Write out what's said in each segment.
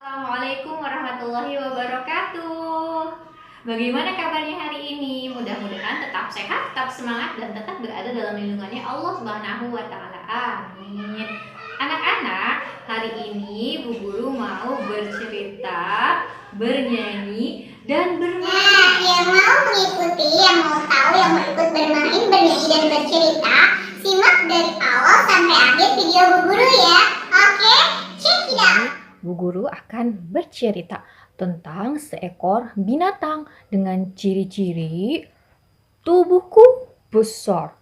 Assalamualaikum warahmatullahi wabarakatuh. Bagaimana kabarnya hari ini? Mudah-mudahan tetap sehat, tetap semangat, dan tetap berada dalam lindungannya Allah Subhanahu wa Ta'ala. Amin. Anak-anak, hari ini Bu Guru mau bercerita, bernyanyi, dan bermain. Nah, yang mau mengikuti, yang mau tahu, yang mau ikut bermain, bernyanyi, dan bercerita, simak dari awal sampai akhir video Bu Guru ya. Oke, check it out. Bu Guru akan bercerita tentang seekor binatang dengan ciri-ciri tubuhku besar,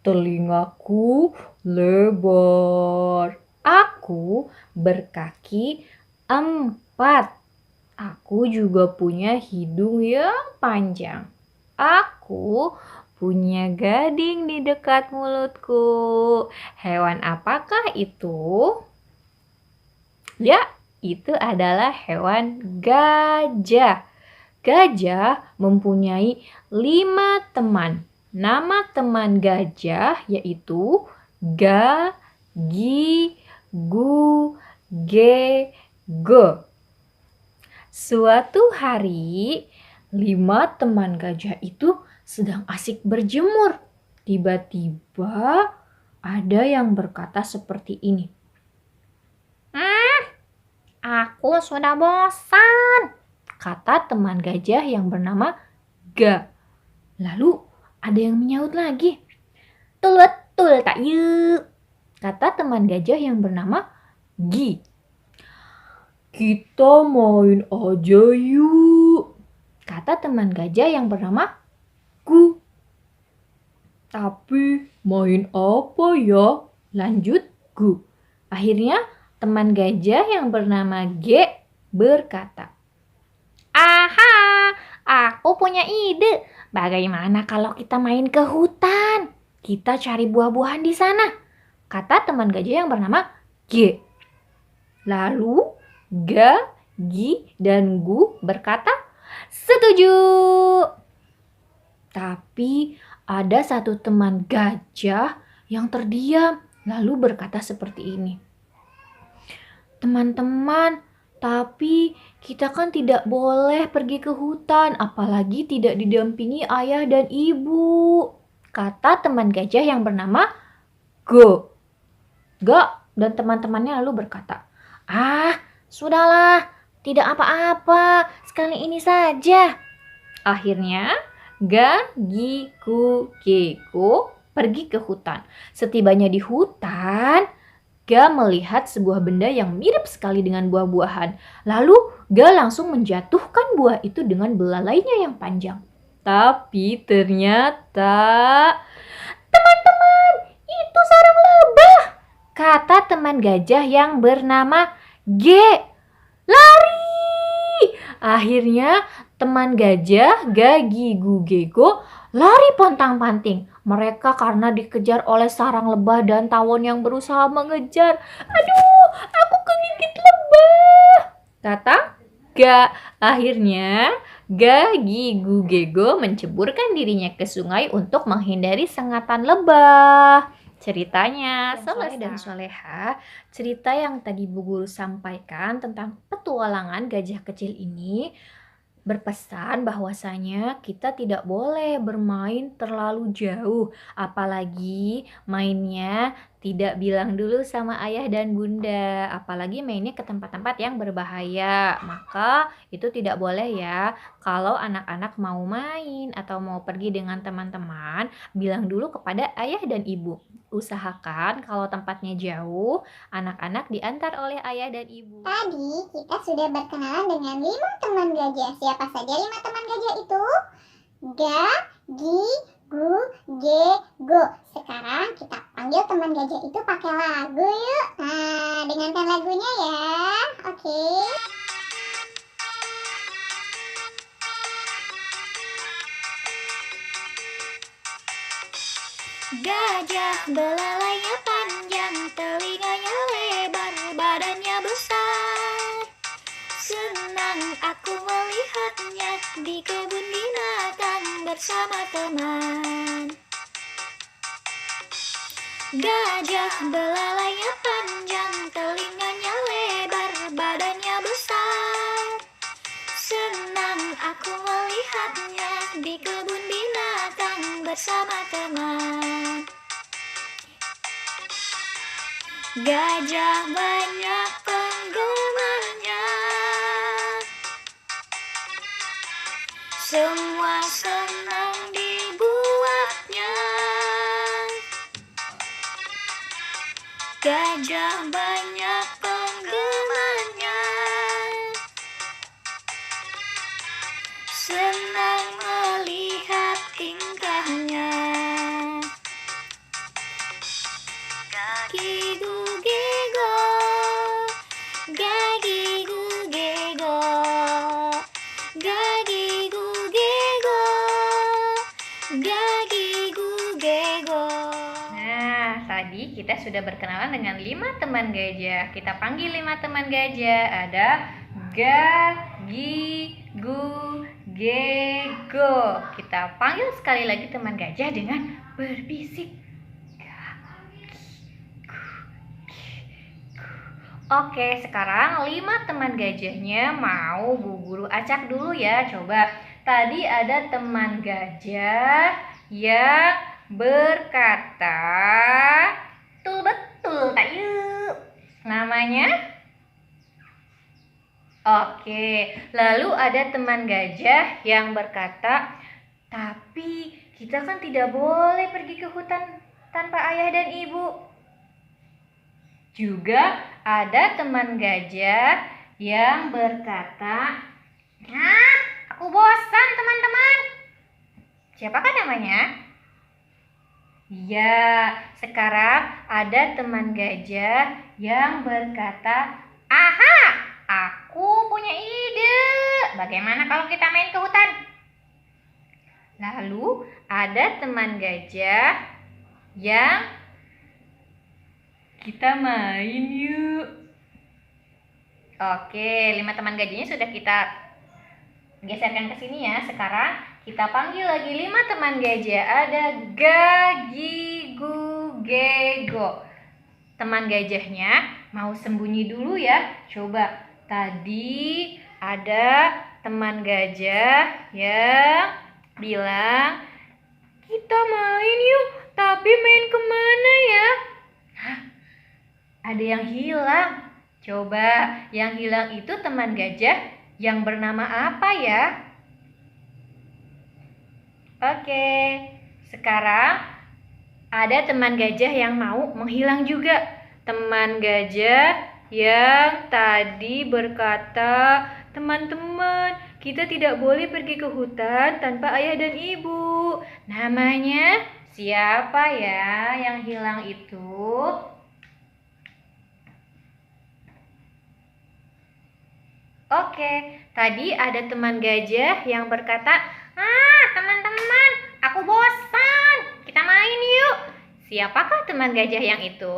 telingaku lebar, aku berkaki 4, aku juga punya hidung yang panjang, aku punya gading di dekat mulutku. Hewan apakah itu? Ya, itu adalah hewan gajah. Gajah mempunyai 5 teman. Nama teman gajah yaitu Ga, Gi, Gu, Ge, Go. Suatu hari, 5 teman gajah itu sedang asik berjemur. Tiba-tiba ada yang berkata seperti ini. Aku sudah bosan, kata teman gajah yang bernama Ga. Lalu ada yang menyaut lagi. Betul tak yuk, kata teman gajah yang bernama Gi. Kita main aja yuk, kata teman gajah yang bernama Gu. Tapi main apa ya? Lanjut Gu. Akhirnya teman gajah yang bernama G berkata, "Aha, aku punya ide. Bagaimana kalau kita main ke hutan? Kita cari buah-buahan di sana," kata teman gajah yang bernama G. Lalu Ga, Gi, dan Gu berkata, "Setuju." Tapi ada satu teman gajah yang terdiam lalu berkata seperti ini. Teman-teman, tapi kita kan tidak boleh pergi ke hutan, apalagi tidak didampingi ayah dan ibu, kata teman gajah yang bernama Go. Ga dan teman-temannya lalu berkata, sudahlah, tidak apa-apa, sekali ini saja. Akhirnya, Ga, Gi, Gu, Ge, Go pergi ke hutan. Setibanya di hutan, Ga melihat sebuah benda yang mirip sekali dengan buah-buahan. Lalu Ga langsung menjatuhkan buah itu dengan belalainya yang panjang. Tapi ternyata, teman-teman, itu sarang lebah, kata teman gajah yang bernama G. Lari! Akhirnya teman gajah Ga, Gi, Gu, Ge, Go lari pontang-panting. Mereka karena dikejar oleh sarang lebah dan tawon yang berusaha mengejar. Aduh, aku kegigit lebah, kata Ga. Akhirnya Ga, Gi, Gu, Ge, Go menceburkan dirinya ke sungai untuk menghindari sengatan lebah. Ceritanya selesai. Dan Soleha, cerita yang tadi Bu Guru sampaikan tentang petualangan gajah kecil ini berpesan bahwasanya kita tidak boleh bermain terlalu jauh, apalagi mainnya tidak bilang dulu sama ayah dan bunda, apalagi mainnya ke tempat-tempat yang berbahaya. Maka itu tidak boleh ya. Kalau anak-anak mau main atau mau pergi dengan teman-teman, bilang dulu kepada ayah dan ibu. Usahakan kalau tempatnya jauh, anak-anak diantar oleh ayah dan ibu. Tadi kita sudah berkenalan dengan 5 teman gajah. Siapa saja 5 teman gajah itu? Ga, Gi, Gu, Ge, Go. Sekarang kita panggil teman gajah itu pakai lagu yuk. Nah, dengarkan lagunya ya. Oke. Gajah belalainya panjang, telinganya lebar, badannya besar. Senang aku melihatnya di kebun binatang bersama teman. Gajah belalainya panjang, telinganya lebar, badannya bersama teman. Gajah banyak penggemarnya, semua senang dibuatnya. Gajah banyak penggemarnya, senang melihat tingkahnya. Gigu gego, gagigu gego, gagigu gego, gagigu gego. Nah, tadi kita sudah berkenalan dengan 5 teman gajah. Kita panggil 5 teman gajah. Ada Ga, Gi, Gu, Ge, Go. Kita panggil sekali lagi teman gajah dengan berbisik. Oke, sekarang 5 teman gajahnya mau Bu Guru acak dulu ya. Coba, tadi ada teman gajah yang berkata, betul tak yuk. Namanya? Oke, lalu ada teman gajah yang berkata, tapi kita kan tidak boleh pergi ke hutan tanpa ayah dan ibu. Juga ada teman gajah yang berkata, "Nah, aku bosan teman-teman." Siapakah namanya? Ya, sekarang ada teman gajah yang berkata, "Aha, aku punya ide. Bagaimana kalau kita main ke hutan?" Lalu ada teman gajah yang kita main yuk. Oke, 5 teman gajahnya sudah kita geserkan ke sini ya. Sekarang kita panggil lagi 5 teman gajah. Ada Ga, Gi, Gu, Ge, Go. Teman gajahnya mau sembunyi dulu ya. Coba, tadi ada teman gajah yang bilang, "Kita main yuk, tapi main kemana ya?" Ada yang hilang. Coba, yang hilang itu teman gajah yang bernama apa ya? Oke, sekarang ada teman gajah yang mau menghilang juga. Teman gajah yang tadi berkata, "Teman-teman, kita tidak boleh pergi ke hutan tanpa ayah dan ibu." Namanya siapa ya yang hilang itu? Oke, tadi ada teman gajah yang berkata, teman-teman, aku bosan. Kita main yuk." Siapakah teman gajah yang itu?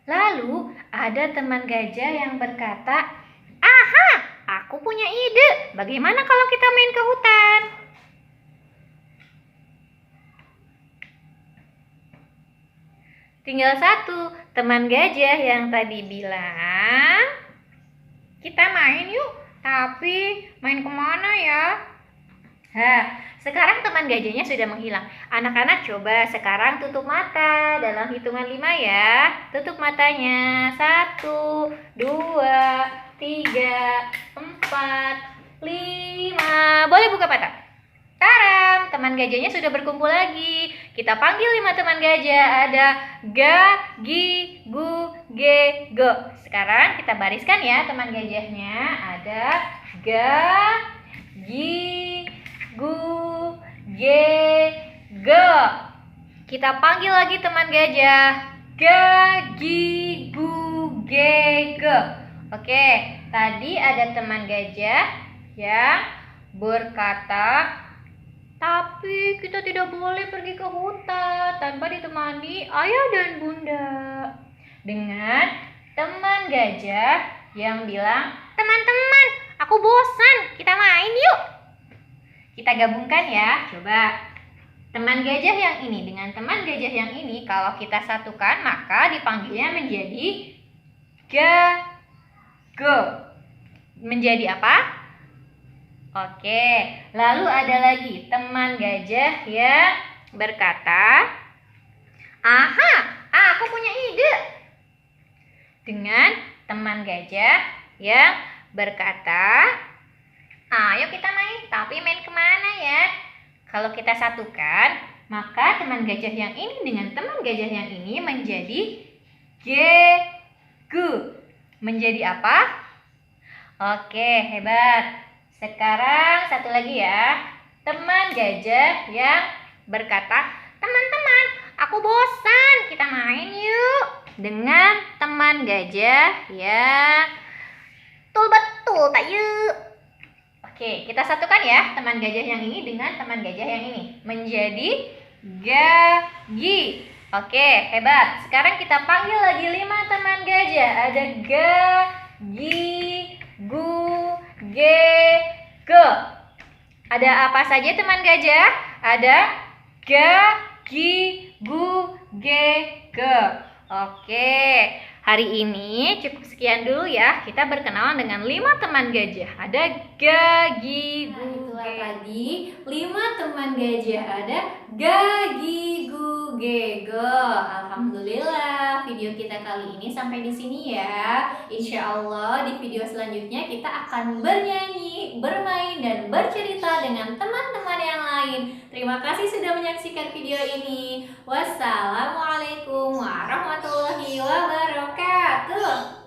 Lalu ada teman gajah yang berkata, "Aha, aku punya ide. Bagaimana kalau kita main ke hutan?" Tinggal satu teman gajah yang tadi bilang, "Kita main yuk, tapi main kemana ya?" Sekarang teman gajahnya sudah menghilang. Anak-anak coba sekarang tutup mata dalam hitungan 5 ya. Tutup matanya. 1, 2, 3, 4, 5. Boleh buka mata. Taram, teman gajahnya sudah berkumpul lagi. Kita panggil 5 teman gajah. Ada Ga, Gi, Gu, Ge, Go. Sekarang kita bariskan ya teman gajahnya. Ada Ga, Gi, Gu, Ge, Go. Kita panggil lagi teman gajah. Ga, Gi, Gu, Ge, Go. Oke, tadi ada teman gajah yang berkata, "Tapi kita tidak boleh pergi ke hutan tanpa ditemani ayah dan bunda." Dengan teman gajah yang bilang, "Teman-teman, aku bosan, kita main yuk." Kita gabungkan ya, coba. Teman gajah yang ini dengan teman gajah yang ini, kalau kita satukan maka dipanggilnya menjadi Ga, Go. Menjadi apa? Oke, lalu ada lagi teman gajah yang berkata, aha, aku punya ide. Dengan teman gajah yang berkata, ayo kita main, tapi main kemana ya? Kalau kita satukan, maka teman gajah yang ini dengan teman gajah yang ini menjadi gegu. Menjadi apa? Oke, hebat. Sekarang satu lagi ya. Teman gajah yang berkata, teman-teman, aku bosan, kita main yuk. Dengan teman gajah yang betul tak yuk. Oke, kita satukan ya teman gajah yang ini dengan teman gajah yang ini menjadi gagi. Oke, hebat. Sekarang kita panggil lagi 5 teman gajah. Ada gagi, gu, ge, ge. Ada apa saja teman gajah? Ada gagi, gu, ge, ge. Oke, hari ini cukup sekian dulu ya. Kita berkenalan dengan 5 teman gajah. Ada gagi, gu, Itulah ge. tadi 5 teman gajah. Ada gagi, gu, ge, ge. Alhamdulillah, video kita kali ini sampai di sini ya. Insya Allah di video selanjutnya kita akan bernyanyi, bermain, dan bercerita dengan teman-teman yang lain. Terima kasih sudah menyaksikan video ini. Wassalamualaikum warahmatullahi wabarakatuh.